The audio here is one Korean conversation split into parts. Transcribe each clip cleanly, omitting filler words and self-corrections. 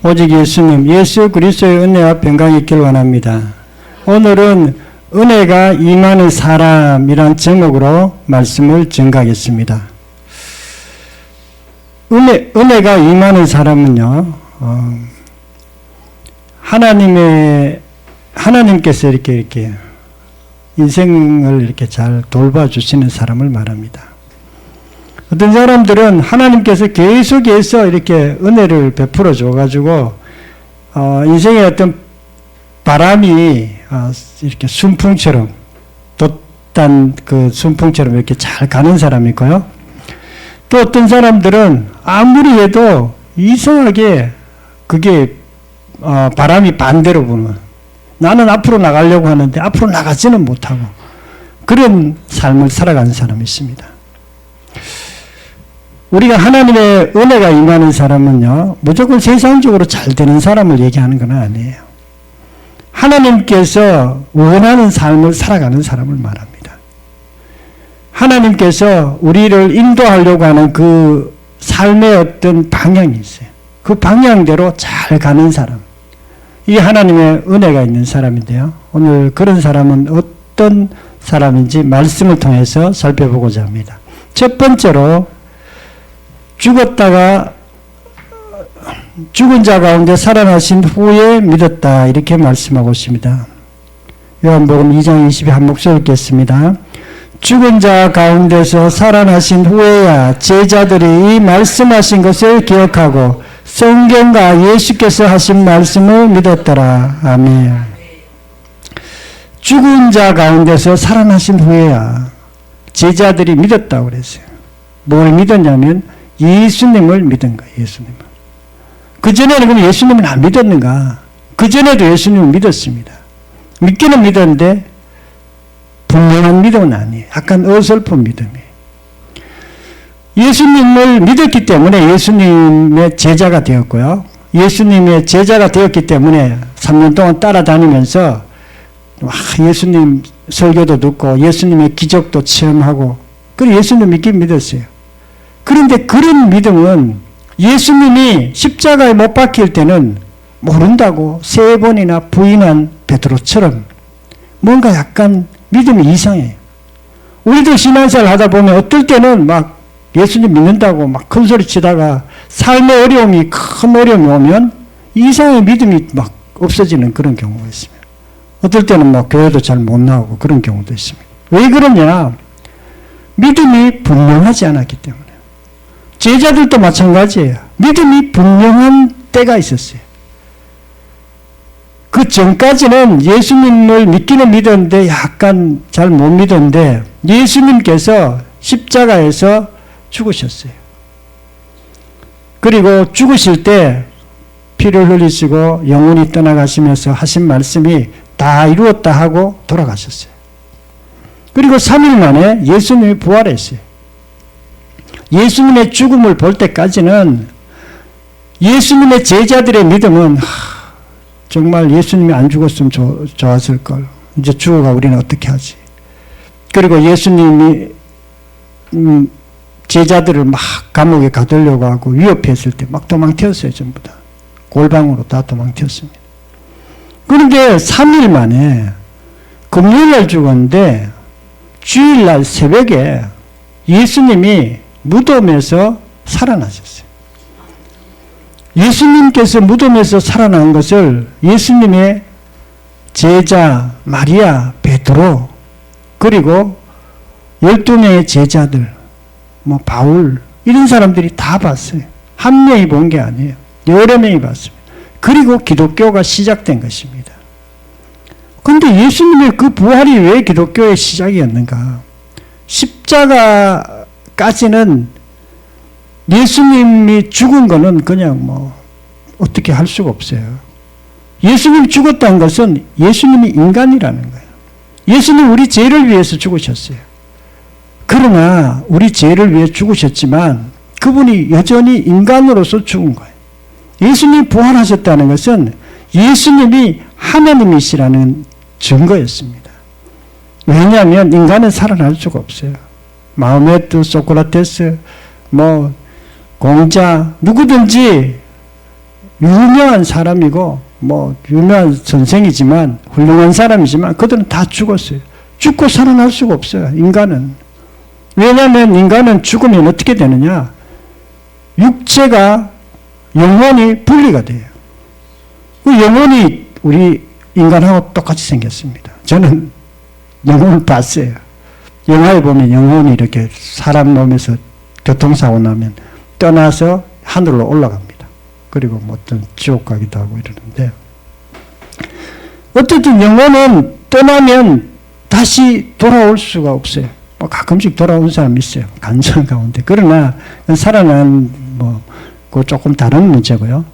오직 예수님, 예수 그리스도의 은혜와 평강이 있길 원합니다. 오늘은 은혜가 임하는 사람이란 제목으로 말씀을 전가하겠습니다. 은혜가 임하는 사람은요, 하나님께서 이렇게 인생을 이렇게 잘 돌봐주시는 사람을 말합니다. 어떤 사람들은 하나님께서 계속해서 이렇게 은혜를 베풀어 줘가지고, 인생의 어떤 바람이, 이렇게 순풍처럼, 돛단 그 순풍처럼 이렇게 잘 가는 사람이 있고요. 또 어떤 사람들은 아무리 해도 이상하게 그게, 바람이 반대로 부는, 나는 앞으로 나가려고 하는데 앞으로 나가지는 못하고, 그런 삶을 살아가는 사람이 있습니다. 우리가 하나님의 은혜가 임하는 사람은요, 무조건 세상적으로 잘 되는 사람을 얘기하는 건 아니에요. 하나님께서 원하는 삶을 살아가는 사람을 말합니다. 하나님께서 우리를 인도하려고 하는 그 삶의 어떤 방향이 있어요. 그 방향대로 잘 가는 사람. 이게 하나님의 은혜가 있는 사람인데요. 오늘 그런 사람은 어떤 사람인지 말씀을 통해서 살펴보고자 합니다. 첫 번째로 죽은 자 가운데 살아나신 후에 믿었다, 이렇게 말씀하고 있습니다. 요한복음 2장 20에 한 목소리 읽겠습니다. 죽은 자 가운데서 살아나신 후에야 제자들이 이 말씀하신 것을 기억하고 성경과 예수께서 하신 말씀을 믿었더라. 아멘. 죽은 자 가운데서 살아나신 후에야 제자들이 믿었다고 그랬어요. 뭘 믿었냐면 예수님을 믿은 거예요. 예수님을. 그전에는 그럼 예수님을 안 믿었는가? 그전에도 예수님을 믿었습니다. 믿기는 믿었는데 분명한 믿음은 아니에요. 약간 어설픈 믿음이에요. 예수님을 믿었기 때문에 예수님의 제자가 되었고요. 예수님의 제자가 되었기 때문에 3년 동안 따라다니면서 예수님 설교도 듣고 예수님의 기적도 체험하고, 그리고 예수님 믿긴 믿었어요. 그런데 그런 믿음은 예수님이 십자가에 못 박힐 때는 모른다고 3번이나 부인한 베드로처럼 뭔가 약간 믿음이 이상해요. 우리도 신앙생활 하다 보면 어떨 때는 막 예수님 믿는다고 막 큰 소리 치다가 삶의 어려움이, 큰 어려움이 오면 이상의 믿음이 막 없어지는 그런 경우가 있습니다. 어떨 때는 막 교회도 잘 못 나오고 그런 경우도 있습니다. 왜 그러냐? 믿음이 분명하지 않았기 때문에. 제자들도 마찬가지예요. 믿음이 분명한 때가 있었어요. 그 전까지는 예수님을 믿기는 믿었는데 약간 잘 못 믿었는데 예수님께서 십자가에서 죽으셨어요. 그리고 죽으실 때 피를 흘리시고 영원히 떠나가시면서 하신 말씀이 다 이루었다 하고 돌아가셨어요. 그리고 3일 만에 예수님이 부활했어요. 예수님의 죽음을 볼 때까지는 예수님의 제자들의 믿음은 정말 예수님이 안 죽었으면 좋았을걸. 이제 죽어가 우리는 어떻게 하지? 그리고 예수님이 제자들을 막 감옥에 가두려고 하고 위협했을 때 막 도망튀었어요. 전부 다. 골방으로 다 도망튀었습니다. 그런데 3일 만에 금요일날 죽었는데 주일날 새벽에 예수님이 무덤에서 살아나셨어요. 예수님께서 무덤에서 살아난 것을 예수님의 제자 마리아, 베드로, 그리고 12명의 제자들, 바울, 이런 사람들이 다 봤어요. 한 명이 본 게 아니에요. 여러 명이 봤습니다. 그리고 기독교가 시작된 것입니다. 그런데 예수님의 그 부활이 왜 기독교의 시작이었는가? 십자가까지는 예수님이 죽은 거는 그냥 어떻게 할 수가 없어요. 예수님이 죽었다는 것은 예수님이 인간이라는 거예요. 예수님 우리 죄를 위해서 죽으셨어요. 그러나 우리 죄를 위해 죽으셨지만 그분이 여전히 인간으로서 죽은 거예요. 예수님이 부활하셨다는 것은 예수님이 하나님이시라는 증거였습니다. 왜냐하면 인간은 살아날 수가 없어요. 마호메트, 소크라테스, 공자, 누구든지 유명한 사람이고 뭐 유명한 선생이지만 훌륭한 사람이지만 그들은 다 죽었어요. 죽고 살아날 수가 없어요. 인간은. 왜냐하면 인간은 죽으면 어떻게 되느냐? 육체가 영혼이 분리가 돼요. 그 영혼이 우리 인간하고 똑같이 생겼습니다. 저는 영혼을 봤어요. 영화에 보면 영혼이 이렇게 사람 몸에서 교통사고 나면 떠나서 하늘로 올라갑니다. 그리고 뭐 어떤 지옥 가기도 하고 이러는데, 어쨌든 영혼은 떠나면 다시 돌아올 수가 없어요. 뭐 가끔씩 돌아온 사람이 있어요. 간증 가운데. 그러나 살아난 그 조금 다른 문제고요.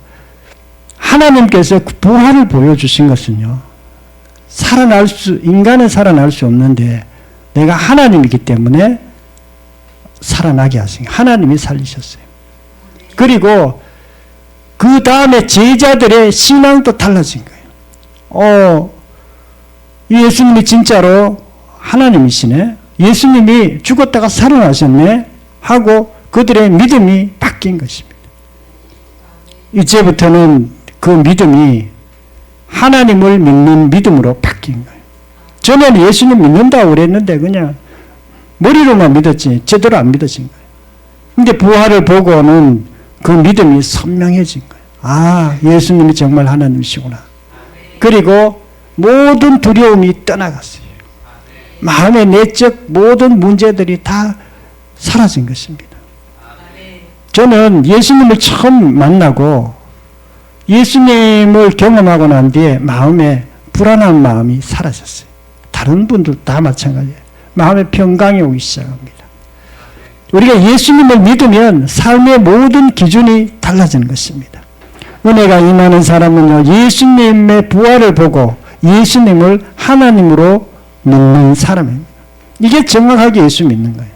하나님께서 부활을 보여주신 것은요, 인간은 살아날 수 없는데 내가 하나님이기 때문에 살아나게 하신, 하나님이 살리셨어요. 그리고 그 다음에 제자들의 신앙도 달라진 거예요. 예수님이 진짜로 하나님이시네, 예수님이 죽었다가 살아나셨네 하고 그들의 믿음이 바뀐 것입니다. 이제부터는 그 믿음이 하나님을 믿는 믿음으로 바뀐 거예요. 전에는 예수님 믿는다고 그랬는데 그냥 머리로만 믿었지 제대로 안 믿어진 거예요. 근데 부활을 보고는 그 믿음이 선명해진 거예요. 아, 예수님이 정말 하나님이시구나. 그리고 모든 두려움이 떠나갔어요. 마음의 내적 모든 문제들이 다 사라진 것입니다. 저는 예수님을 처음 만나고 예수님을 경험하고 난 뒤에 마음에 불안한 마음이 사라졌어요. 다른 분들 다 마찬가지예요. 마음에 평강이 오기 시작합니다. 우리가 예수님을 믿으면 삶의 모든 기준이 달라지는 것입니다. 은혜가 임하는 사람은요, 예수님의 부활을 보고 예수님을 하나님으로 믿는 사람입니다. 이게 정확하게 예수 믿는 거예요.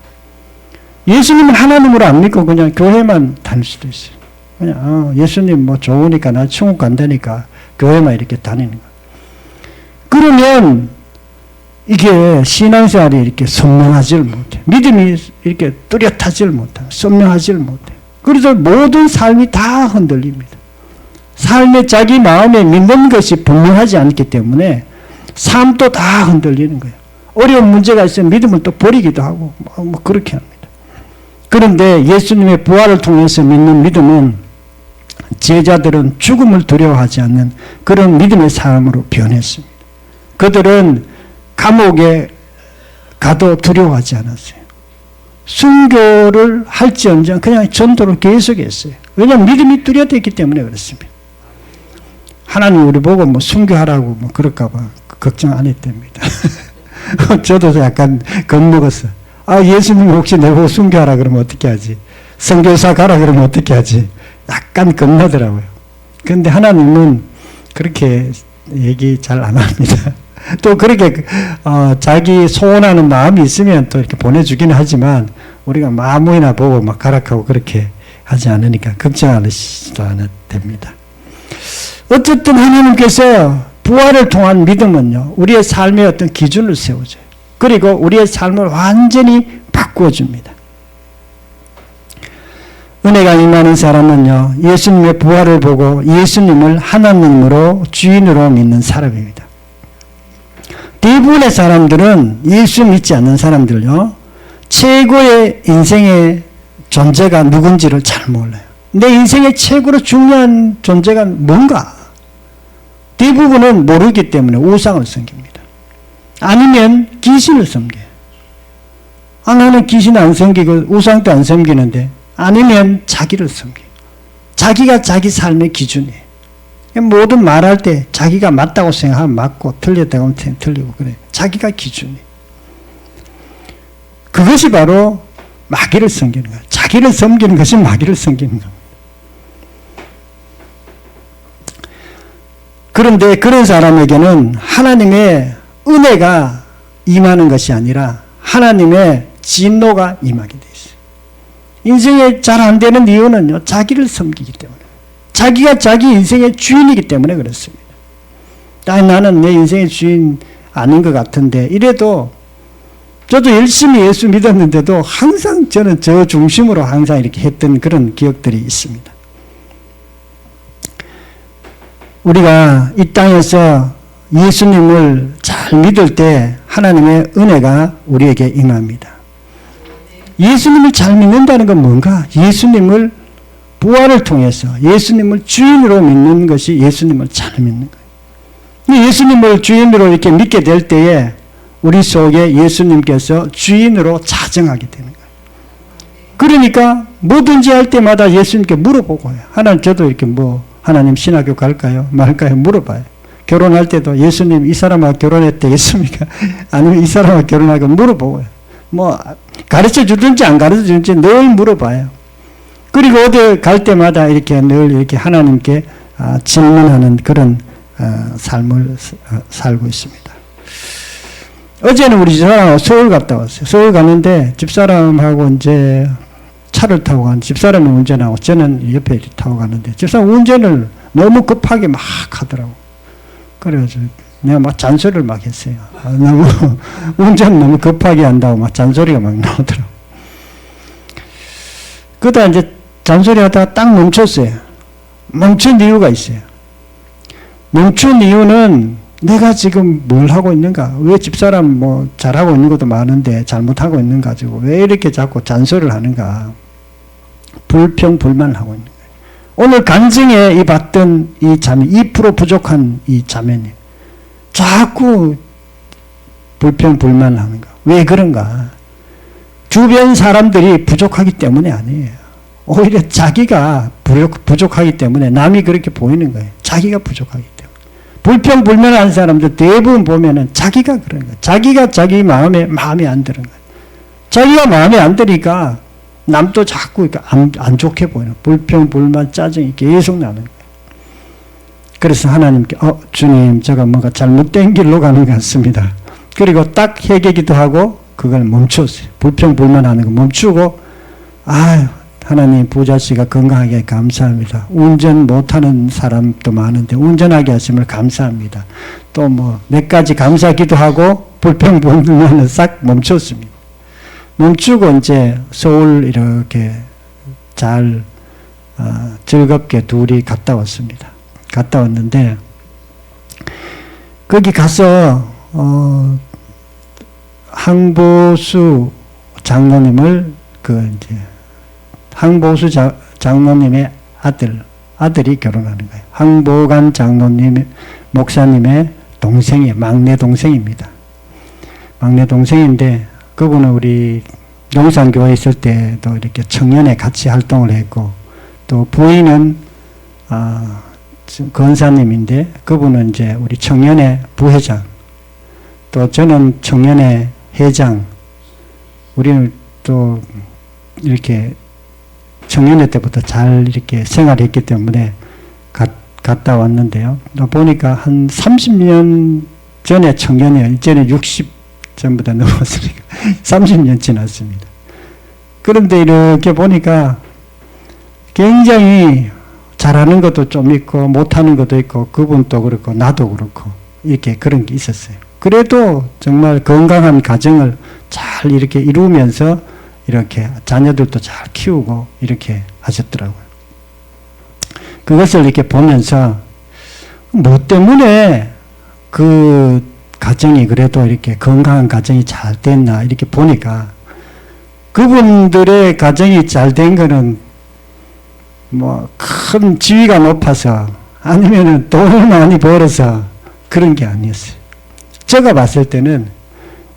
예수님은 하나님으로 안 믿고 그냥 교회만 다닐 수도 있어요. 그냥 예수님 뭐 좋으니까 나 천국 간다니까 교회만 이렇게 다니는 거예요. 그러면 이게 신앙생활이 이렇게 선명하지를 못해. 믿음이 이렇게 뚜렷하지를 못해. 선명하지를 못해. 그래서 모든 삶이 다 흔들립니다. 삶에 자기 마음에 믿는 것이 분명하지 않기 때문에 삶도 다 흔들리는 거예요. 어려운 문제가 있으면 믿음을 또 버리기도 하고 뭐 그렇게 합니다. 그런데 예수님의 부활을 통해서 믿는 믿음은 제자들은 죽음을 두려워하지 않는 그런 믿음의 삶으로 변했습니다. 그들은 감옥에 가도 두려워하지 않았어요. 순교를 할지언정 그냥 전도를 계속했어요. 왜냐하면 믿음이 뚜렷했기 때문에 그렇습니다. 하나님 우리 보고 뭐 순교하라고 뭐 그럴까봐 걱정 안 했답니다. 저도 약간 겁먹었어. 예수님 혹시 내보고 순교하라 그러면 어떻게 하지? 선교사 가라 그러면 어떻게 하지? 약간 겁나더라고요. 그런데 하나님은 그렇게 얘기 잘 안 합니다. 또 그렇게 자기 소원하는 마음이 있으면 또 이렇게 보내주기는 하지만 우리가 아무나 보고 막 가락하고 그렇게 하지 않으니까 걱정하시지도 않아도 됩니다. 어쨌든 하나님께서 부활을 통한 믿음은요, 우리의 삶의 어떤 기준을 세워줘요. 그리고 우리의 삶을 완전히 바꾸어줍니다. 은혜가 임하는 사람은요, 예수님의 부활을 보고 예수님을 하나님으로 주인으로 믿는 사람입니다. 대부분의 사람들은 예수 믿지 않는 사람들요, 최고의 인생의 존재가 누군지를 잘 몰라요. 내 인생의 최고로 중요한 존재가 뭔가? 대부분은 모르기 때문에 우상을 섬깁니다. 아니면 귀신을 섬겨요. 나는 귀신 안 섬기고 우상도 안 섬기는데, 아니면 자기를 섬겨요. 자기가 자기 삶의 기준이에요. 모든 말할 때 자기가 맞다고 생각하면 맞고 틀렸다고 하면 틀리고 그래요. 자기가 기준이에요. 그것이 바로 마귀를 섬기는 거예요. 자기를 섬기는 것이 마귀를 섬기는 겁니다. 그런데 그런 사람에게는 하나님의 은혜가 임하는 것이 아니라 하나님의 진노가 임하게 돼 있어요. 인생에 잘 안 되는 이유는요, 자기를 섬기기 때문에. 자기가 자기 인생의 주인이기 때문에 그렇습니다. 나는 내 인생의 주인 아닌 것 같은데, 이래도 저도 열심히 예수 믿었는데도 항상 저는 저 중심으로 항상 이렇게 했던 그런 기억들이 있습니다. 우리가 이 땅에서 예수님을 잘 믿을 때 하나님의 은혜가 우리에게 임합니다. 예수님을 잘 믿는다는 건 뭔가? 예수님을 부활을 통해서 예수님을 주인으로 믿는 것이 예수님을 잘 믿는 거예요. 예수님을 주인으로 이렇게 믿게 될 때에 우리 속에 예수님께서 주인으로 자정하게 되는 거예요. 그러니까 뭐든지 할 때마다 예수님께 물어보고 해요. 하나님 저도 이렇게 하나님 신학교 갈까요? 말까요? 물어봐요. 결혼할 때도 예수님 이 사람하고 결혼해도 되겠습니까? 아니면 이 사람하고 결혼하고 물어보고요. 가르쳐 주든지 안 가르쳐 주든지 늘 물어봐요. 그리고 어디 갈 때마다 이렇게 늘 이렇게 하나님께 질문하는 그런 삶을 살고 있습니다. 어제는 우리 집사람하고 서울 갔다 왔어요. 서울 갔는데 집사람하고 이제 차를 타고 가는 집사람이 운전하고 저는 옆에 타고 가는데 집사람 운전을 너무 급하게 막 하더라고. 그래가지고 내가 막 잔소리를 막 했어요. 너무 운전 너무 급하게 한다고 막 잔소리가 막 나오더라고. 그러다 이제 잔소리 하다가 딱 멈췄어요. 멈춘 이유가 있어요. 멈춘 이유는 내가 지금 뭘 하고 있는가? 왜 집사람 잘하고 있는 것도 많은데 잘못하고 있는 가지고 왜 이렇게 자꾸 잔소리를 하는가? 불평불만을 하고 있는 거예요. 오늘 간증에 봤던 이 자매, 2% 부족한 이 자매님. 자꾸 불평불만을 하는 거. 왜 그런가? 주변 사람들이 부족하기 때문에 아니에요. 오히려 자기가 부족하기 때문에 남이 그렇게 보이는 거예요. 자기가 부족하기 때문에. 불평불만한 사람들 대부분 보면은 자기가 그런 거예요. 자기가 자기 마음에 안 드는 거예요. 자기가 마음에 안 드니까 남도 자꾸 안 좋게 보이는 불평불만 짜증이 계속 나는 거예요. 그래서 하나님께 주님 제가 뭔가 잘못된 길로 가는 것 같습니다. 그리고 딱 회개기도 하고 그걸 멈췄어요. 불평불만하는 거 멈추고 하나님 부자씨가 건강하게 감사합니다. 운전 못하는 사람도 많은데 운전하게 하심을 감사합니다. 또 몇 가지 감사기도 하고 불평불만을 싹 멈췄습니다. 멈추고 이제 서울 이렇게 잘 즐겁게 둘이 갔다 왔습니다. 갔다 왔는데 거기 가서 항보수 장로님을 이제 항보수 장로님의 아들이 결혼하는 거예요. 항보관 장로님 목사님의 동생이에요. 막내 동생입니다. 막내 동생인데 그분은 우리 용산교회 있을 때도 이렇게 청년회 같이 활동을 했고 또 부인은 권사님인데 그분은 이제 우리 청년회 부회장 또 저는 청년회 회장 우리는 또 이렇게 청년회 때부터 잘 이렇게 생활했기 때문에 갔다 왔는데요. 보니까 한 30년 전에 청년회 이제는 60 전부 다 넘었으니까 30년 지났습니다. 그런데 이렇게 보니까 굉장히 잘하는 것도 좀 있고 못하는 것도 있고 그분도 그렇고 나도 그렇고 이렇게 그런 게 있었어요. 그래도 정말 건강한 가정을 잘 이렇게 이루면서 이렇게 자녀들도 잘 키우고 이렇게 하셨더라고요. 그것을 이렇게 보면서 뭐 때문에 그 가정이 그래도 이렇게 건강한 가정이 잘 됐나 이렇게 보니까 그분들의 가정이 잘 된 거는 큰 지위가 높아서 아니면은 돈을 많이 벌어서 그런 게 아니었어요. 제가 봤을 때는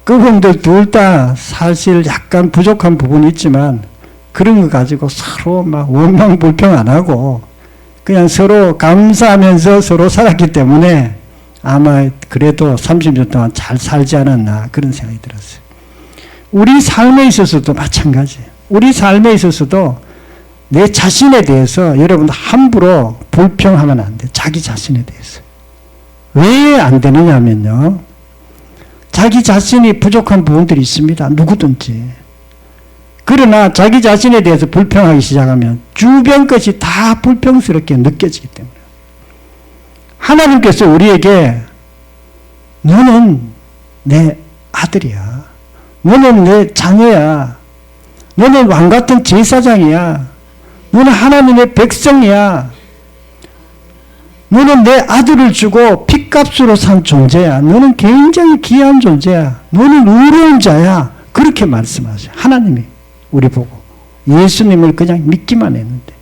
그분들 둘 다 사실 약간 부족한 부분이 있지만 그런 거 가지고 서로 원망 불평 안 하고 그냥 서로 감사하면서 서로 살았기 때문에 아마 그래도 30년 동안 잘 살지 않았나 그런 생각이 들었어요. 우리 삶에 있어서도 마찬가지예요. 우리 삶에 있어서도 내 자신에 대해서 여러분 함부로 불평하면 안 돼요. 자기 자신에 대해서. 왜 안 되느냐 하면요. 자기 자신이 부족한 부분들이 있습니다. 누구든지. 그러나 자기 자신에 대해서 불평하기 시작하면 주변 것이 다 불평스럽게 느껴지기 때문에 하나님께서 우리에게 너는 내 아들이야. 너는 내 자녀야. 너는 왕같은 제사장이야. 너는 하나님의 백성이야. 너는 내 아들을 주고 핏값으로 산 존재야. 너는 굉장히 귀한 존재야. 너는 의로운 자야. 그렇게 말씀하세요. 하나님이 우리 보고. 예수님을 그냥 믿기만 했는데.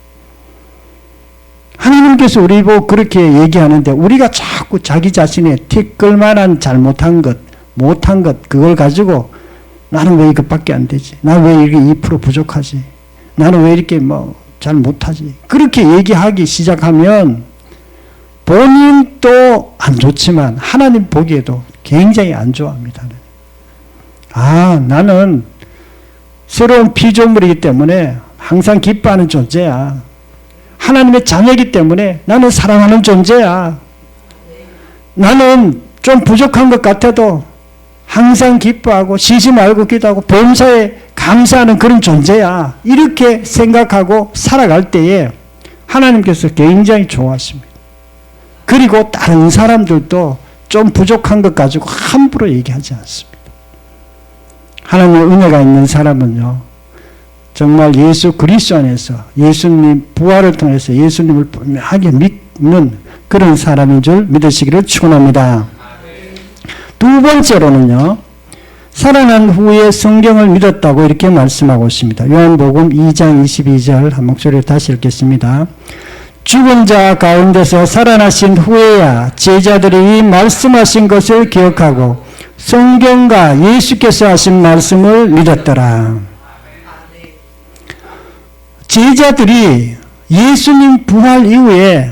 하나님께서 우리 보고 그렇게 얘기하는데 우리가 자꾸 자기 자신의 티끌만한 잘못한 것, 못한 것, 그걸 가지고 나는 왜 이것밖에 안 되지? 나는 왜 이렇게 2% 부족하지? 나는 왜 이렇게 잘 못하지? 그렇게 얘기하기 시작하면 본인도 안 좋지만 하나님 보기에도 굉장히 안 좋아합니다. 나는 새로운 피조물이기 때문에 항상 기뻐하는 존재야. 하나님의 자녀이기 때문에 나는 사랑하는 존재야. 나는 좀 부족한 것 같아도 항상 기뻐하고 쉬지 말고 기도하고 범사에 감사하는 그런 존재야. 이렇게 생각하고 살아갈 때에 하나님께서 굉장히 좋아하십니다. 그리고 다른 사람들도 좀 부족한 것 가지고 함부로 얘기하지 않습니다. 하나님의 은혜가 있는 사람은요, 정말 예수 그리스도 안에서 예수님 부활을 통해서 예수님을 분명하게 믿는 그런 사람인 줄 믿으시기를 축원합니다. 두 번째로는요, 살아난 후에 성경을 믿었다고 이렇게 말씀하고 있습니다. 요한복음 2장 22절 한 목소리로 다시 읽겠습니다. 죽은 자 가운데서 살아나신 후에야 제자들이 말씀하신 것을 기억하고 성경과 예수께서 하신 말씀을 믿었더라. 제자들이 예수님 부활 이후에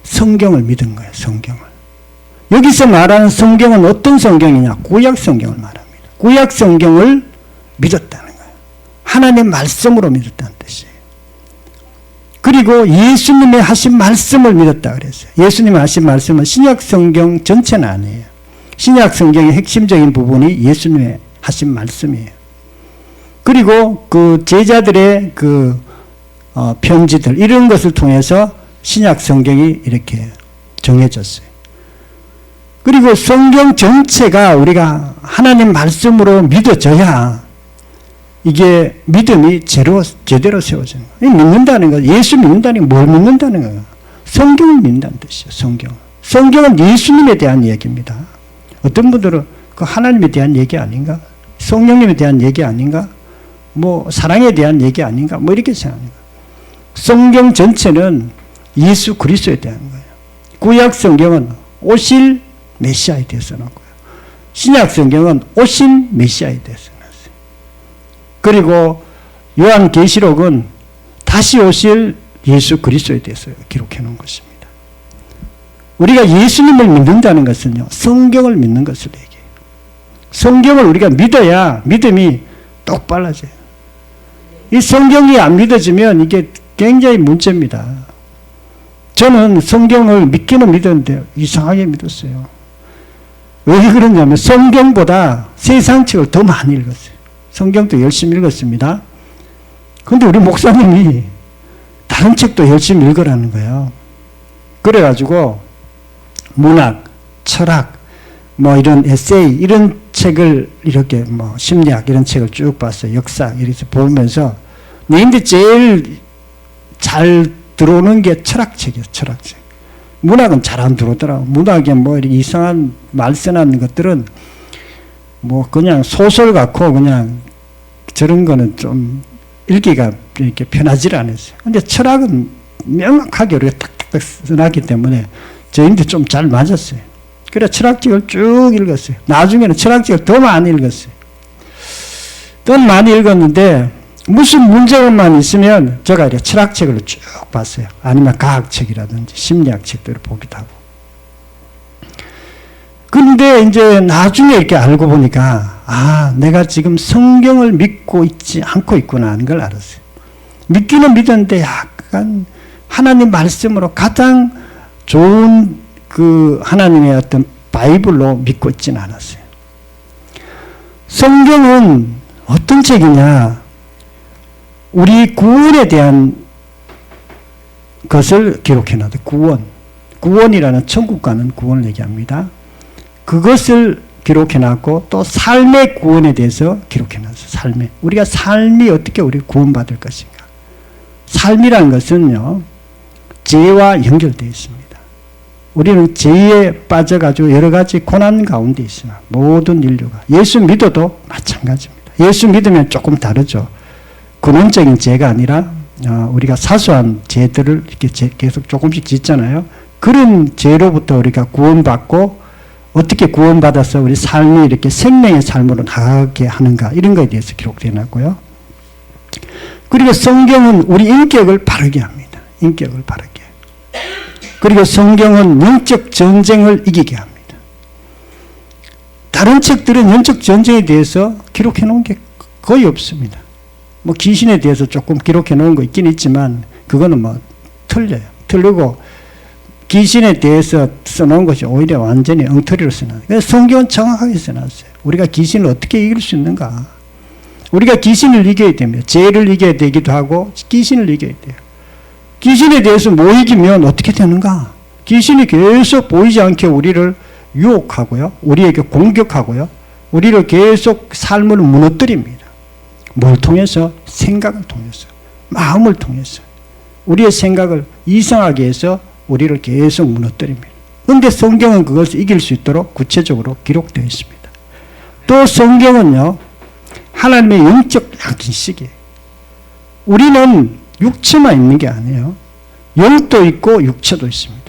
성경을 믿은 거예요. 성경을. 여기서 말하는 성경은 어떤 성경이냐? 구약 성경을 말합니다. 구약 성경을 믿었다는 거예요. 하나님의 말씀으로 믿었다는 뜻이에요. 그리고 예수님의 하신 말씀을 믿었다 그랬어요. 예수님의 하신 말씀은 신약 성경 전체는 아니에요. 신약 성경의 핵심적인 부분이 예수님의 하신 말씀이에요. 그리고 그 제자들의 그 편지들 이런 것을 통해서 신약 성경이 이렇게 정해졌어요. 그리고 성경 전체가 우리가 하나님 말씀으로 믿어져야 이게 믿음이 제대로 세워지는 거예요. 믿는다는 거, 예수 믿는다는 게 뭘 믿는다는 거예요? 성경을 믿는다는 뜻이에요. 성경. 성경은 예수님에 대한 얘기입니다. 어떤 분들은 그 하나님에 대한 얘기 아닌가? 성령님에 대한 얘기 아닌가? 사랑에 대한 얘기 아닌가? 이렇게 생각합니다. 성경 전체는 예수 그리스도에 대한 거예요. 구약 성경은 오실 메시아에 대해서 나왔고요. 신약 성경은 오신 메시아에 대해서 나왔어요. 그리고 요한계시록은 다시 오실 예수 그리스도에 대해서 기록해 놓은 것입니다. 우리가 예수님을 믿는다는 것은요, 성경을 믿는 것을 얘기해요. 성경을 우리가 믿어야 믿음이 똑바라져요. 이 성경이 안 믿어지면 이게 굉장히 문제입니다. 저는 성경을 믿기는 믿었는데 이상하게 믿었어요. 왜 그러냐면 성경보다 세상 책을 더 많이 읽었어요. 성경도 열심히 읽었습니다. 그런데 우리 목사님이 다른 책도 열심히 읽으라는 거예요. 그래가지고 문학, 철학, 이런 에세이 이런 책을 이렇게 심리학 이런 책을 쭉 봤어요. 역사 이렇게 보면서 근데 제일 잘 들어오는 게 철학책이에요. 철학책. 문학은 잘 안 들어오더라고. 문학에 이렇게 이상한 말 써놨는 것들은 그냥 소설 같고 그냥 저런 거는 좀 읽기가 이렇게 편하지 않았어요. 근데 철학은 명확하게 우리가 탁탁탁 써놨기 때문에 저희한테 좀 잘 맞았어요. 그래 철학책을 쭉 읽었어요. 나중에는 철학책을 더 많이 읽었어요. 더 많이 읽었는데 무슨 문제만 있으면 제가 이렇게 철학책을 쭉 봤어요. 아니면 과학책이라든지 심리학책들을 보기도 하고. 근데 이제 나중에 이렇게 알고 보니까 내가 지금 성경을 믿고 있지 않고 있구나 하는 걸 알았어요. 믿기는 믿었는데 약간 하나님 말씀으로 가장 좋은 그 하나님의 어떤 바이블로 믿고 있지는 않았어요. 성경은 어떤 책이냐? 우리 구원에 대한 것을 기록해놨다. 구원이라는 천국 가는 구원을 얘기합니다. 그것을 기록해놨고 또 삶의 구원에 대해서 기록해놨어요. 삶의. 우리가 삶이 어떻게 우리 구원받을 것인가. 삶이라는 것은요. 죄와 연결되어 있습니다. 우리는 죄에 빠져가지고 여러 가지 고난 가운데 있습니다. 모든 인류가. 예수 믿어도 마찬가지입니다. 예수 믿으면 조금 다르죠. 근원적인 죄가 아니라 우리가 사소한 죄들을 이렇게 계속 조금씩 짓잖아요. 그런 죄로부터 우리가 구원받고 어떻게 구원받아서 우리 삶이 이렇게 생명의 삶으로 나가게 하는가 이런 것에 대해서 기록되어 놨고요. 그리고 성경은 우리 인격을 바르게 합니다. 인격을 바르게. 그리고 성경은 영적 전쟁을 이기게 합니다. 다른 책들은 영적 전쟁에 대해서 기록해 놓은 게 거의 없습니다. 뭐 귀신에 대해서 조금 기록해 놓은 거 있긴 있지만 그거는 뭐 틀려요. 틀리고 귀신에 대해서 써놓은 것이 오히려 완전히 엉터리로 써놨어요. 그래서 성경은 정확하게 써놨어요. 우리가 귀신을 어떻게 이길 수 있는가. 우리가 귀신을 이겨야 됩니다. 죄를 이겨야 되기도 하고 귀신을 이겨야 돼요. 귀신에 대해서 못 이기면 어떻게 되는가? 귀신이 계속 보이지 않게 우리를 유혹하고요. 우리에게 공격하고요. 우리를 계속 삶을 무너뜨립니다. 뭘 통해서? 생각을 통해서. 마음을 통해서. 우리의 생각을 이상하게 해서 우리를 계속 무너뜨립니다. 그런데 성경은 그것을 이길 수 있도록 구체적으로 기록되어 있습니다. 또 성경은요. 하나님의 영적 양식이에요. 우리는 육체만 있는 게 아니에요. 영도 있고 육체도 있습니다.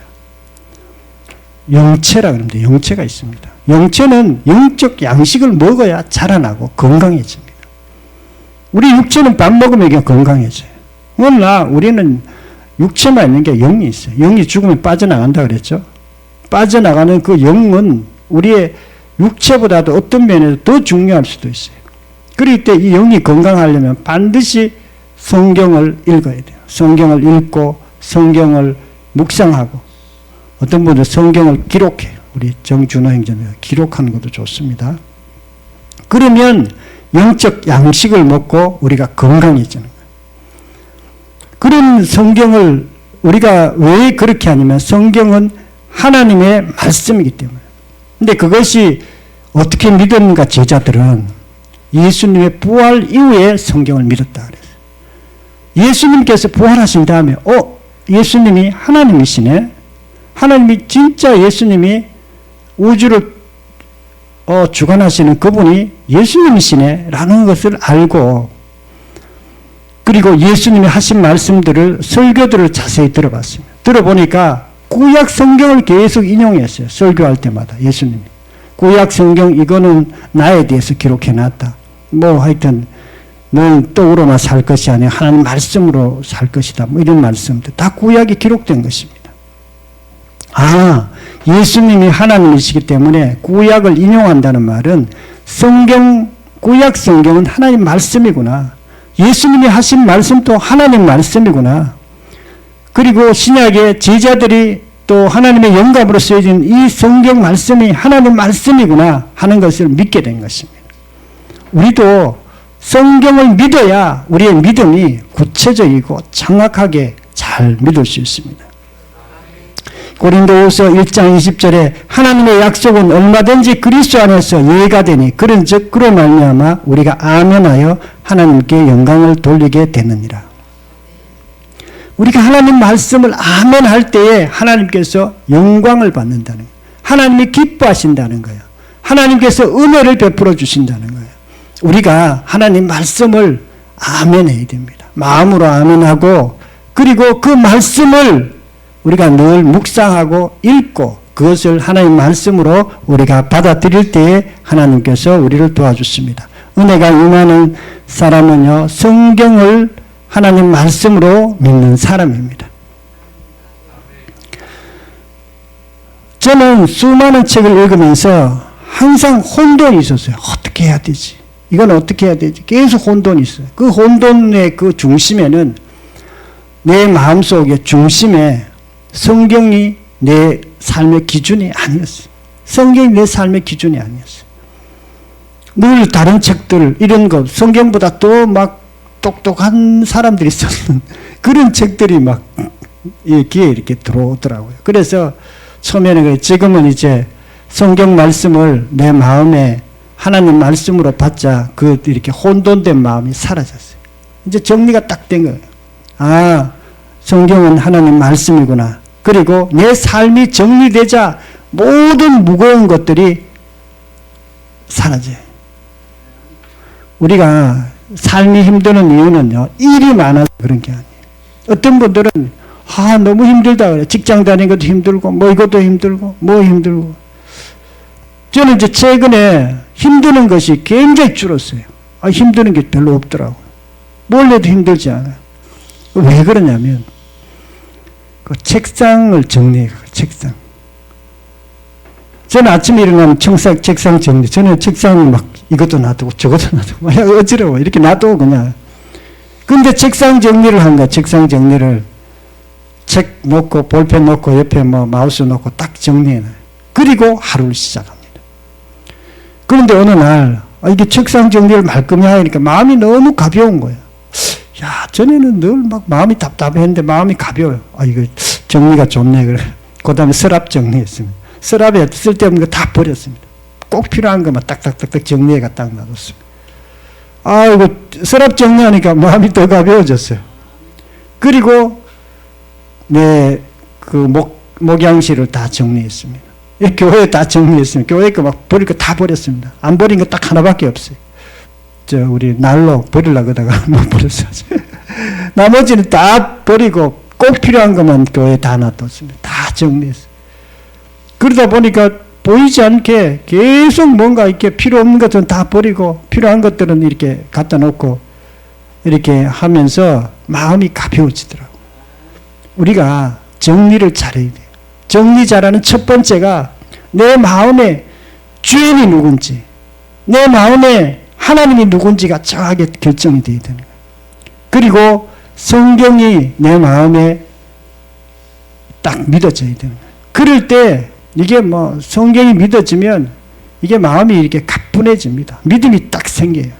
영체라 그럽니다. 영체가 있습니다. 영체는 영적 양식을 먹어야 자라나고 건강해집니다. 우리 육체는 밥 먹으면 그냥 건강해져요. 그러나 우리는 육체만 있는 게 영이 있어요. 영이 죽으면 빠져나간다 그랬죠. 빠져나가는 그 영은 우리의 육체보다도 어떤 면에서 더 중요할 수도 있어요. 그럴 때 이 영이 건강하려면 반드시 성경을 읽어야 돼요. 성경을 읽고 성경을 묵상하고 어떤 분은 성경을 기록해요. 우리 정준호 형제님 기록하는 것도 좋습니다. 그러면 영적 양식을 먹고 우리가 건강해지는 거예요. 그런 성경을 우리가 왜 그렇게 하냐면 성경은 하나님의 말씀이기 때문에. 근데 그것이 어떻게 믿었는가 제자들은 예수님의 부활 이후에 성경을 믿었다 그랬어요. 예수님께서 부활하신 다음에 예수님이 하나님이시네. 하나님이 진짜 예수님이 우주를 주관하시는 그분이 예수님이시네 라는 것을 알고 그리고 예수님이 하신 말씀들을 설교들을 자세히 들어봤습니다. 들어보니까 구약 성경을 계속 인용했어요. 설교할 때마다 예수님이. 구약 성경 이거는 나에 대해서 기록해놨다. 뭐 하여튼 넌 떡으로만 살 것이 아니라 하나님 말씀으로 살 것이다. 뭐 이런 말씀들 다 구약에 기록된 것입니다. 예수님이 하나님이시기 때문에 구약을 인용한다는 말은 구약 성경은 하나님 말씀이구나. 예수님이 하신 말씀도 하나님 말씀이구나. 그리고 신약의 제자들이 또 하나님의 영감으로 쓰여진 이 성경 말씀이 하나님 말씀이구나 하는 것을 믿게 된 것입니다. 우리도 성경을 믿어야 우리의 믿음이 구체적이고 정확하게 잘 믿을 수 있습니다. 고린도후서 1장 20절에 하나님의 약속은 얼마든지 그리스도 안에서 예가 되니 그런즉 그로 말미암아 우리가 아멘하여 하나님께 영광을 돌리게 되느니라. 우리가 하나님 말씀을 아멘할 때에 하나님께서 영광을 받는다는 거예요. 하나님이 기뻐하신다는 거예요. 하나님께서 은혜를 베풀어 주신다는 거예요. 우리가 하나님 말씀을 아멘해야 됩니다. 마음으로 아멘하고 그리고 그 말씀을 우리가 늘 묵상하고 읽고 그것을 하나님 말씀으로 우리가 받아들일 때에 하나님께서 우리를 도와주십니다. 은혜가 임하는 사람은요, 성경을 하나님 말씀으로 믿는 사람입니다. 저는 수많은 책을 읽으면서 항상 혼돈이 있었어요. 어떻게 해야 되지? 이건 어떻게 해야 되지? 계속 혼돈이 있어요. 그 혼돈의 그 중심에는 내 마음속의 중심에 성경이 내 삶의 기준이 아니었어요. 성경이 내 삶의 기준이 아니었어요. 늘 다른 책들 이런 것 성경보다 또 막 똑똑한 사람들이 썼는 그런 책들이 막 귀에 이렇게 들어오더라고요. 그래서 처음에는 지금은 이제 성경 말씀을 내 마음에 하나님 말씀으로 받자 그 이렇게 혼돈된 마음이 사라졌어요. 이제 정리가 딱 된 거예요. 성경은 하나님 말씀이구나. 그리고 내 삶이 정리되자 모든 무거운 것들이 사라져요. 우리가 삶이 힘드는 이유는요, 일이 많아서 그런 게 아니에요. 어떤 분들은 너무 힘들다 그래. 직장 다니는 것도 힘들고 뭐 이것도 힘들고 뭐 힘들고. 저는 이제 최근에 힘드는 것이 굉장히 줄었어요. 힘드는 게 별로 없더라고요. 뭘 해도 힘들지 않아요. 왜 그러냐면 그 책상을 정리해요. 책상. 저는 아침에 일어나면 책상 정리. 저는 책상을 막 이것도 놔두고 저것도 놔두고 막 어지러워. 이렇게 놔두고 그냥. 근데 책상 정리를 한 거야. 책상 정리를. 책 놓고 볼펜 놓고 옆에 뭐 마우스 놓고 딱 정리해놔요. 그리고 하루를 시작합니다. 그런데 어느 날 이게 책상 정리를 말끔히 하니까 마음이 너무 가벼운 거예요. 야, 전에는 늘 막 마음이 답답했는데 마음이 가벼워요. 이거 정리가 좋네. 그래. 그 다음에 서랍 정리했습니다. 서랍에 쓸데없는 거 다 버렸습니다. 꼭 필요한 것만 딱딱딱딱 정리해가 딱 놔뒀습니다. 이거 서랍 정리하니까 마음이 더 가벼워졌어요. 그리고 내 그 목양실을 다 정리했습니다. 교회 다 정리했습니다. 교회 거 막 버릴 거 다 버렸습니다. 안 버린 거 딱 하나밖에 없어요. 우리 난로 버리려고 하다가 못 버렸어요. 나머지는 다 버리고 꼭 필요한 것만 교회에 다 놔뒀습니다. 다 정리했어요. 그러다 보니까 보이지 않게 계속 뭔가 이렇게 필요 없는 것들은 다 버리고 필요한 것들은 이렇게 갖다 놓고 이렇게 하면서 마음이 가벼워지더라고요. 우리가 정리를 잘해야 돼요. 정리 잘하는 첫 번째가 내 마음에 주인이 누군지, 내 마음에 하나님이 누군지가 정확하게 결정이 되어야 되는 거예요. 그리고 성경이 내 마음에 딱 믿어져야 되는 거예요. 그럴 때 이게 뭐 성경이 믿어지면 이게 마음이 이렇게 가뿐해집니다. 믿음이 딱 생겨요.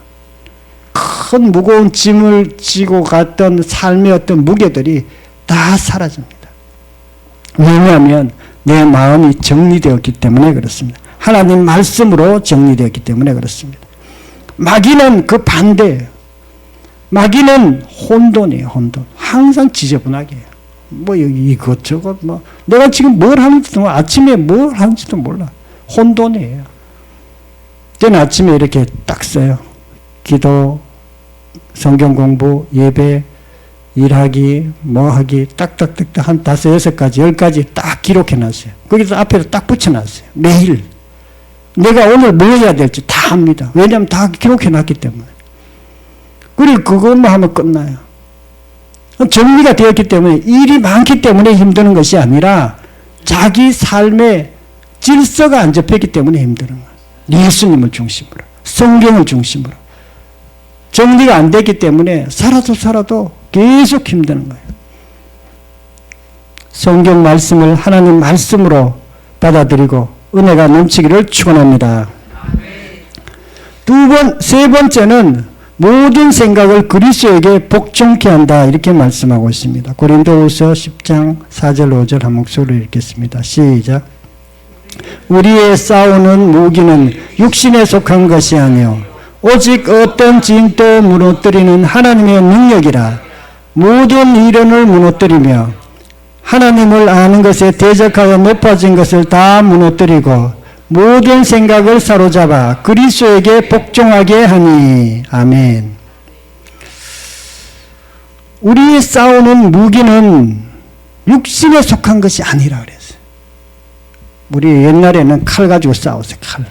큰 무거운 짐을 지고 갔던 삶의 어떤 무게들이 다 사라집니다. 왜냐하면 내 마음이 정리되었기 때문에 그렇습니다. 하나님 말씀으로 정리되었기 때문에 그렇습니다. 마귀는 그 반대예요. 마귀는 혼돈이에요. 혼돈. 항상 지저분하게 해요. 뭐 여기 이것저것 뭐 내가 지금 뭘 하는지도 몰라. 아침에 뭘 하는지도 몰라. 혼돈이에요. 저는 아침에 이렇게 딱 써요. 기도, 성경 공부, 예배, 일하기, 뭐하기 딱딱딱딱 한 5, 6가지, 10가지 딱 기록해놨어요. 거기서 앞에도 딱 붙여놨어요. 매일 내가 오늘 뭐 해야 될지 다 합니다. 왜냐하면 다 기록해놨기 때문에. 그리고 그것만 하면 끝나요. 정리가 되었기 때문에 일이 많기 때문에 힘드는 것이 아니라 자기 삶의 질서가 안 잡혔기 때문에 힘드는 거예요. 예수님을 중심으로, 성경을 중심으로. 정리가 안 됐기 때문에 살아도 계속 힘드는 거예요. 성경 말씀을 하나님 말씀으로 받아들이고 은혜가 넘치기를 축원합니다. 세 번째는 모든 생각을 그리스도에게 복종케 한다 이렇게 말씀하고 있습니다. 고린도후서 10장 4절 5절 한 목소리로 읽겠습니다. 시작. 우리의 싸우는 무기는 육신에 속한 것이 아니요 오직 어떤 진도 무너뜨리는 하나님의 능력이라. 모든 미련을 무너뜨리며 하나님을 아는 것에 대적하여 높아진 것을 다 무너뜨리고 모든 생각을 사로잡아 그리스도에게 복종하게 하니. 아멘. 우리 싸우는 무기는 육신에 속한 것이 아니라 그랬어요. 우리 옛날에는 칼 가지고 싸웠어요. 칼.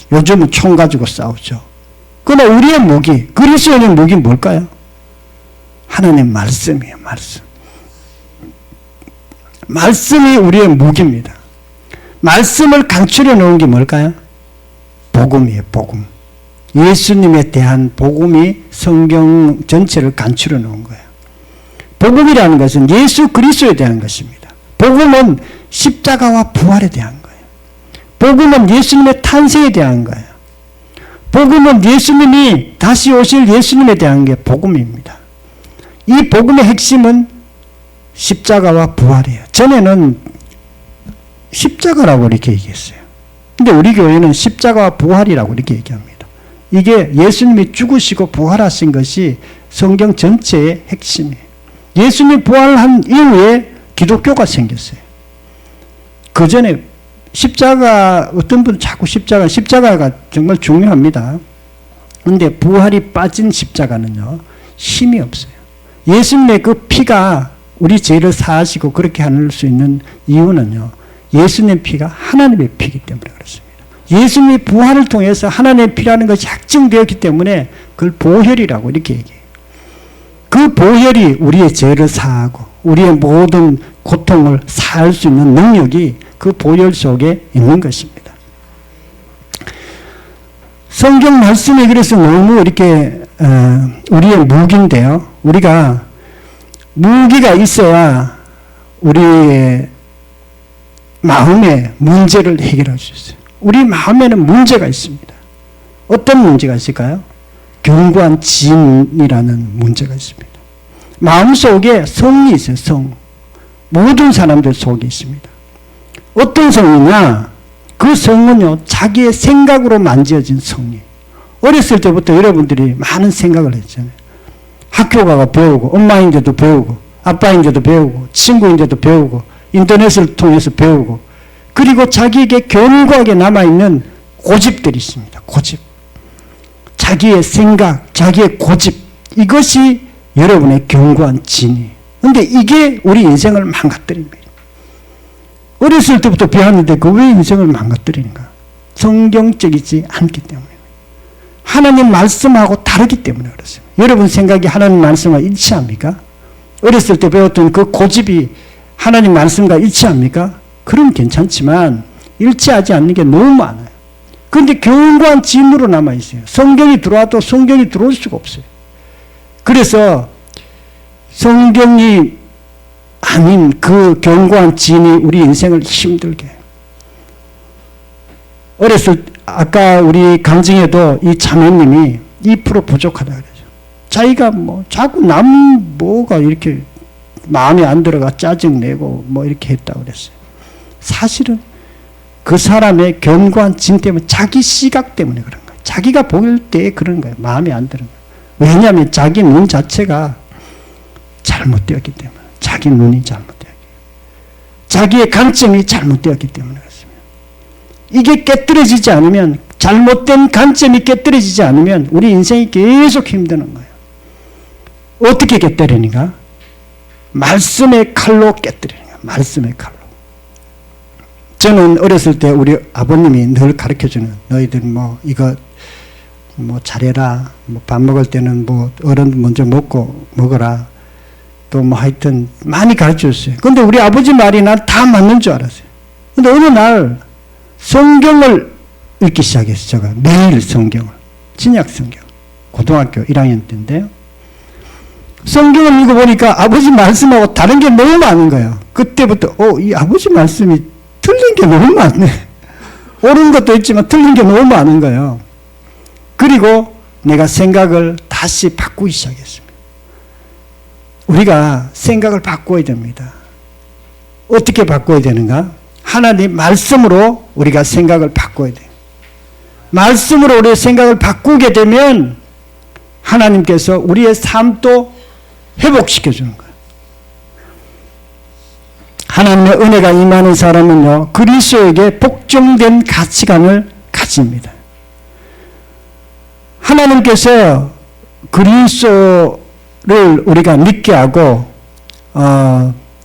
요즘은 총 가지고 싸우죠. 그러나 우리의 무기, 그리스도의 무기는 뭘까요? 하나님 말씀이에요. 말씀. 말씀이 우리의 무기입니다. 말씀을 간추려 놓은 게 뭘까요? 복음이에요. 복음. 예수님에 대한 복음이 성경 전체를 간추려 놓은 거예요. 복음이라는 것은 예수 그리스도에 대한 것입니다. 복음은 십자가와 부활에 대한 거예요. 복음은 예수님의 탄생에 대한 거예요. 복음은 예수님이 다시 오실 예수님에 대한 게 복음입니다. 이 복음의 핵심은 십자가와 부활이에요. 전에는 십자가라고 이렇게 얘기했어요. 근데 우리 교회는 십자가와 부활이라고 이렇게 얘기합니다. 이게 예수님이 죽으시고 부활하신 것이 성경 전체의 핵심이에요. 예수님이 부활한 이후에 기독교가 생겼어요. 그 전에 십자가, 어떤 분은 자꾸 십자가가 정말 중요합니다. 근데 부활이 빠진 십자가는요, 힘이 없어요. 예수님의 그 피가 우리 죄를 사하시고 그렇게 할 수 있는 이유는요, 예수님의 피가 하나님의 피이기 때문에 그렇습니다. 예수님의 부활을 통해서 하나님의 피라는 것이 확증되었기 때문에 그걸 보혈이라고 이렇게 얘기해요. 그 보혈이 우리의 죄를 사하고 우리의 모든 고통을 사할 수 있는 능력이 그 보혈 속에 있는 것입니다. 성경 말씀이 그래서 너무 이렇게 우리의 무기인데요. 우리가 무기가 있어야 우리의 마음의 문제를 해결할 수 있어요. 우리 마음에는 문제가 있습니다. 어떤 문제가 있을까요? 견고한 진이라는 문제가 있습니다. 마음속에 성이 있어요. 성. 모든 사람들 속에 있습니다. 어떤 성이냐? 그 성은요, 자기의 생각으로 만지어진 성이에요. 어렸을 때부터 여러분들이 많은 생각을 했잖아요. 학교 가서 배우고, 엄마인데도 배우고, 아빠인데도 배우고, 친구인데도 배우고, 인터넷을 통해서 배우고, 그리고 자기에게 견고하게 남아있는 고집들이 있습니다. 고집. 자기의 생각, 자기의 고집. 이것이 여러분의 견고한 진이에요. 근데 이게 우리 인생을 망가뜨립니다. 어렸을 때부터 배웠는데 그 왜 인생을 망가뜨리는가? 성경적이지 않기 때문에. 하나님 말씀하고 다르기 때문에 그렇습니다. 여러분 생각이 하나님 말씀과 일치합니까? 어렸을 때 배웠던 그 고집이 하나님 말씀과 일치합니까? 그럼 괜찮지만 일치하지 않는 게 너무 많아요. 그런데 견고한 진으로 남아있어요. 성경이 들어와도 성경이 들어올 수가 없어요. 그래서 성경이 아닌 그 견고한 진이 우리 인생을 힘들게 해요. 아까 우리 강증에도 이 자매님이 2% 부족하다 그러죠. 자기가 자꾸 뭐가 이렇게 마음에 안 들어가 짜증내고 이렇게 했다고 그랬어요. 사실은 그 사람의 견고한 진 때문에 자기 시각 때문에 그런 거예요. 자기가 볼 때 그런 거예요. 마음에 안 드는 거예요. 왜냐하면 자기 눈 자체가 잘못되었기 때문에. 자기 눈이 잘못되었기 때문에. 자기의 관점이 잘못되었기 때문에 그렇습니다. 이게 깨뜨려지지 않으면, 잘못된 관점이 깨뜨려지지 않으면 우리 인생이 계속 힘드는 거예요. 어떻게 깨뜨리는가? 말씀의 칼로 깨뜨리는 거예요. 말씀의 칼로. 저는 어렸을 때 우리 아버님이 늘 가르쳐주는, 너희들 이거 잘해라. 밥 먹을 때는 어른 먼저 먹어라. 또 하여튼 많이 가르쳐줬어요. 근데 우리 아버지 말이 난 다 맞는 줄 알았어요. 근데 어느 날 성경을 읽기 시작했어요. 제가 매일 성경을. 신약 성경. 고등학교 1학년 때인데요. 성경을 읽어보니까 아버지 말씀하고 다른 게 너무 많은 거예요. 그때부터 이 아버지 말씀이 틀린 게 너무 많네. 옳은 것도 있지만 틀린 게 너무 많은 거예요. 그리고 내가 생각을 다시 바꾸기 시작했습니다. 우리가 생각을 바꿔야 됩니다. 어떻게 바꿔야 되는가? 하나님 말씀으로 우리가 생각을 바꿔야 돼요. 말씀으로 우리의 생각을 바꾸게 되면 하나님께서 우리의 삶도 회복시켜 주는 거예요. 하나님의 은혜가 임하는 사람은요, 그리스도에게 복종된 가치관을 가집니다. 하나님께서 그리스도를 우리가 믿게 하고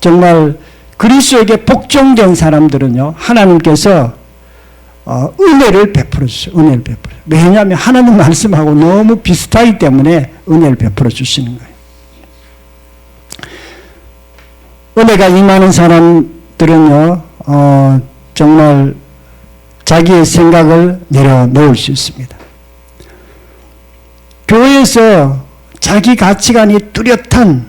정말 그리스도에게 복종된 사람들은요, 하나님께서 은혜를 베풀어 주세요. 은혜를 베풀어. 왜냐하면 하나님 말씀하고 너무 비슷하기 때문에 은혜를 베풀어 주시는 거예요. 은혜가 임하는 사람들은요, 정말 자기의 생각을 내려놓을 수 있습니다. 교회에서 자기 가치관이 뚜렷한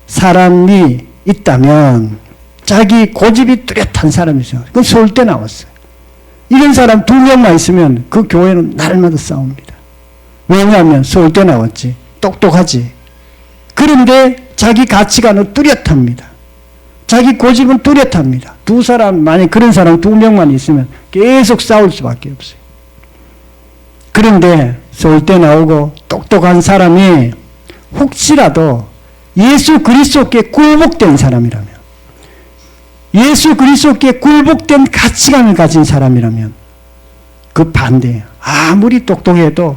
사람이 있다면, 자기 고집이 뚜렷한 사람이 있어요. 그건 서울대 나왔어요. 이런 사람 2명만 있으면 그 교회는 날마다 싸웁니다. 왜냐하면 서울대 나왔지, 똑똑하지. 그런데 자기 가치관은 뚜렷합니다. 자기 고집은 뚜렷합니다. 2사람, 만약 그런 사람 2명만 있으면 계속 싸울 수밖에 없어요. 그런데 서울대 나오고 똑똑한 사람이 혹시라도 예수 그리스도께 굴복된 사람이라면, 예수 그리스도께 굴복된 가치관을 가진 사람이라면 그 반대예요. 아무리 똑똑해도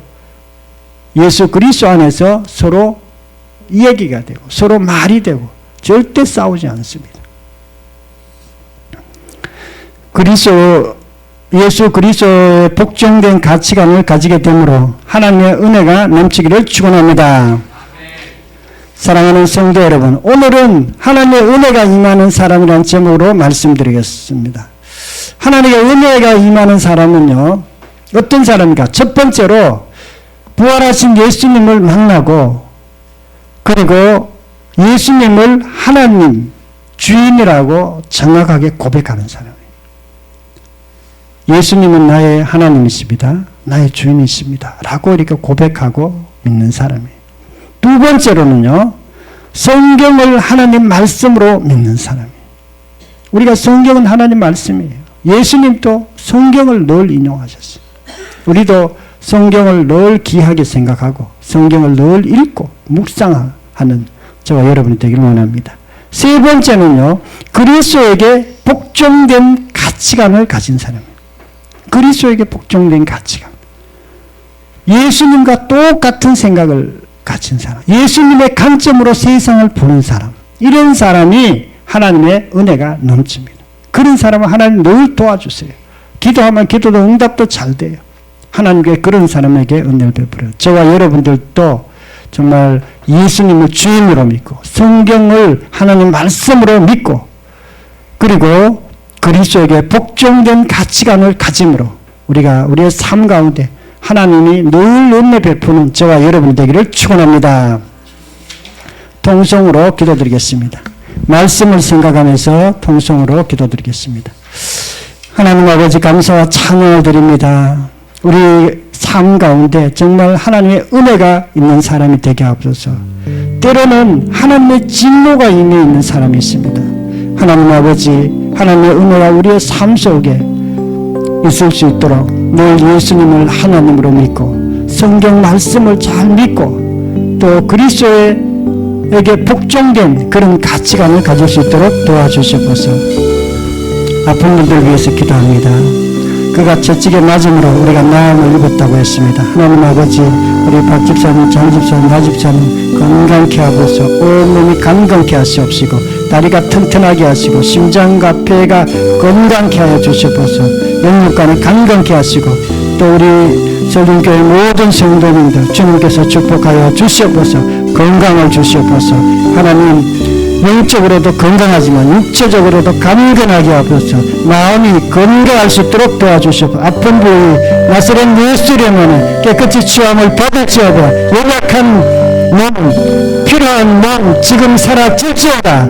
예수 그리스도 안에서 서로 이야기가 되고 서로 말이 되고 절대 싸우지 않습니다. 예수 그리스도의 복종된 가치관을 가지게 되므로 하나님의 은혜가 넘치기를 축원합니다. 사랑하는 성도 여러분, 오늘은 하나님의 은혜가 임하는 사람이라는 제목으로 말씀드리겠습니다. 하나님의 은혜가 임하는 사람은요, 어떤 사람입니까? 첫 번째로 부활하신 예수님을 만나고 그리고 예수님을 하나님 주인이라고 정확하게 고백하는 사람이에요. 예수님은 나의 하나님이십니다. 나의 주인이십니다. 라고 이렇게 고백하고 믿는 사람이에요. 두 번째로는요, 성경을 하나님 말씀으로 믿는 사람이에요. 우리가 성경은 하나님 말씀이에요. 예수님도 성경을 늘 인용하셨어요. 우리도 성경을 늘 귀하게 생각하고 성경을 늘 읽고 묵상하는 저와 여러분이 되기를 원합니다. 세 번째는요, 그리스도에게 복종된 가치관을 가진 사람이에요. 그리스도에게 복종된 가치관. 예수님과 똑같은 생각을 가진 사람. 예수님의 관점으로 세상을 보는 사람. 이런 사람이 하나님의 은혜가 넘칩니다. 그런 사람은 하나님 늘 도와주세요. 기도하면 기도도 응답도 잘 돼요. 하나님께 그런 사람에게 은혜를 베풀어요. 저와 여러분들도 정말 예수님을 주인으로 믿고 성경을 하나님 말씀으로 믿고 그리고 그리스도에게 복종된 가치관을 가짐으로 우리가 우리의 삶 가운데 하나님이 늘 은혜 베푸는 저와 여러분 되기를 축원합니다. 통성으로 기도드리겠습니다. 말씀을 생각하면서 통성으로 기도드리겠습니다. 하나님 아버지 감사와 찬양을 드립니다. 우리 삶 가운데 정말 하나님의 은혜가 있는 사람이 되게 하옵소서. 때로는 하나님의 진노가 임해 있는 사람이 있습니다. 하나님 아버지, 하나님의 은혜가 우리의 삶 속에 있을 수 있도록 늘 예수님을 하나님으로 믿고 성경 말씀을 잘 믿고 또 그리스도에게 복종된 그런 가치관을 가질 수 있도록 도와주시옵소서. 아픈 분들 위해서 기도합니다. 그가 채찍에 맞음으로 우리가 나음을 입었다고 했습니다. 하나님 아버지, 우리 박 집사님, 장 집사님, 나 집사님 건강케 하소서. 온몸이 건강케 하시옵시고 다리가 튼튼하게 하시고 심장과 폐가 건강케 하여 주시옵소서. 영육간을 건강케 하시고 또 우리 설린교회 모든 성도님들 주님께서 축복하여 주시옵소서. 건강을 주시옵소서. 하나님 영적으로도 건강하지만 육체적으로도 강건하게 하옵소서. 마음이 건강할 수 있도록 도와주시옵소서. 아픈 부위 나사렛 예수 이름으로 깨끗이 치유함을 받을지어다. 연약한 몸, 필요한 몸 지금 사라질지어다.